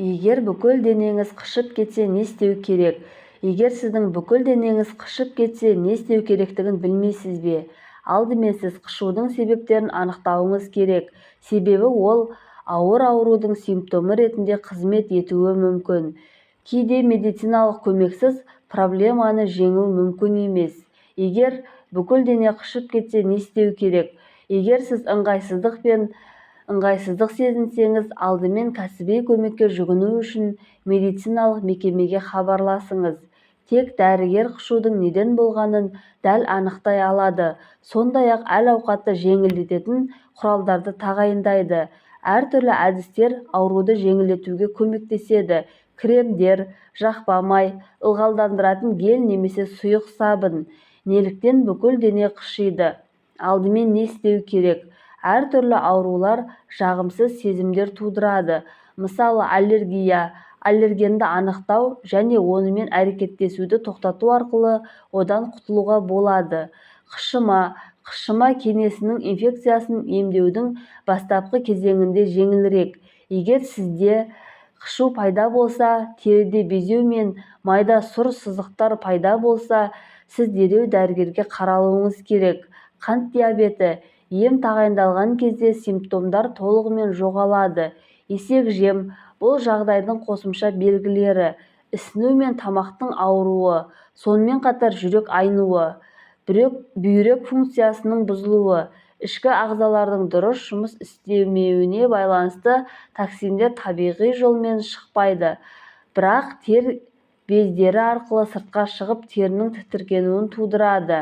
Егер бүкіл денеңіз қышып кетсе, не істеу керек? Егер сіздің бүкіл денеңіз қышып кетсе, не істеу керектігін білмейсіз бе? Алдымен сіз қышудың себептерін анықтауыңыз керек. Себебі ол ауыр аурудың симптомы ретінде қызмет етуі мүмкін. Кейде медициналық көмексіз проблеманы жеңу мүмкін емес. Егер бүкіл дене қышып кетсе, не істеу керек? Егер сіз ыңғайсыздық сезінсеңіз, алдымен кәсіби көмекке жүгіну үшін медициналық мекемеге хабарласыңыз. Тек дәрігер қышудың неден болғанын дәл анықтай алады, сондай-ақ әл-ауқатты жеңілдететін құралдарды тағайындайды. Әртүрлі әдістер ауруды жеңілдетуге көмектеседі. Кремдер, жақпа май, ылғалдандыратын гель немесе сұйық сабын. Неліктен бүкіл дене қышиды? Алдымен не істеу керек? Әртүрлі аурулар жағымсыз сезімдер тудырады. Мысалы, аллергия. Аллергенді анықтау және онымен әрекеттесуді тоқтату арқылы одан құтылуға болады. Қышыма. Қышыма кенесінің инфекциясын емдеудің бастапқы кезеңінде жеңілірек. Егер сізде қышу пайда болса, теріде безеу мен майда сұр сызықтар пайда болса, сіз дереу дәрігерге қаралуыңыз керек. Қант диабеті. Ем тағайындалған кезде симптомдар толығымен жоғалады. Есек жем. Бұл жағдайдың қосымша белгілері. Ісіну мен тамақтың ауыруы, сонымен қатар жүрек айнуы, бүйрек функциясының бұзылуы, ішкі ағзалардың дұрыс жұмыс істемеуіне байланысты токсиндер табиғи жолмен шықпайды, бірақ тер бездері арқылы сыртқа шығып терінің тітіркенуін тудырады.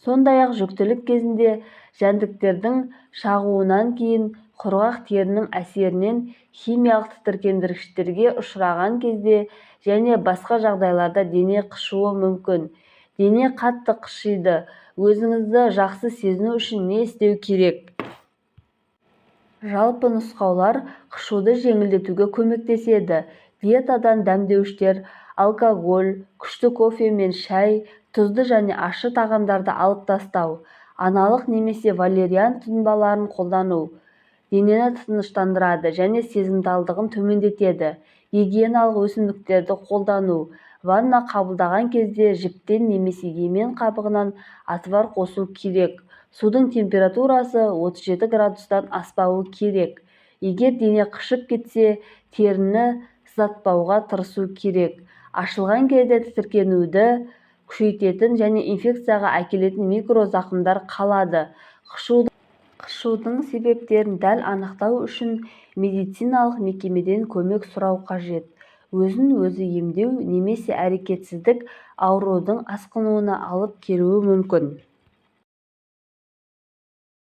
Сондай-ақ жүктілік кезінде жәндіктердің шағуынан кейін құрғақ терінің әсерінен химиялық тітіркендіргіштерге ұшыраған кезде және басқа жағдайларда дене қышуы мүмкін. Дене қатты қышиды. Өзіңізді жақсы сезіну үшін не істеу керек? Жалпы нұсқаулар қышуды жеңілдетуге көмектеседі. Диетадан дәмдеуіштер, алкоголь, күшті кофе мен шай, тұзды және ащы тағамдарды алып тастау, аналық немесе валериан тұнбаларын қолдану денені тыныштандырады және сезімталдығын төмендетеді. Гигиеналық өсімдіктерді қолдану. Ванна қабылдаған кезде жіптен немесе емен қабығынан отвар қосу керек. Судың температурасы 37 градустан аспауы керек. Егер дене қышып кетсе, теріні сыздатпауға тырысу керек. Ашылған кезде тітіркенуді күшейтетін және инфекцияға әкелетін микрозақымдар қалады. Қышудың себептерін дәл анықтау үшін медициналық мекемеден көмек сұрау қажет. Өзін-өзі емдеу немесе әрекетсіздік аурудың асқынуына алып келуі мүмкін.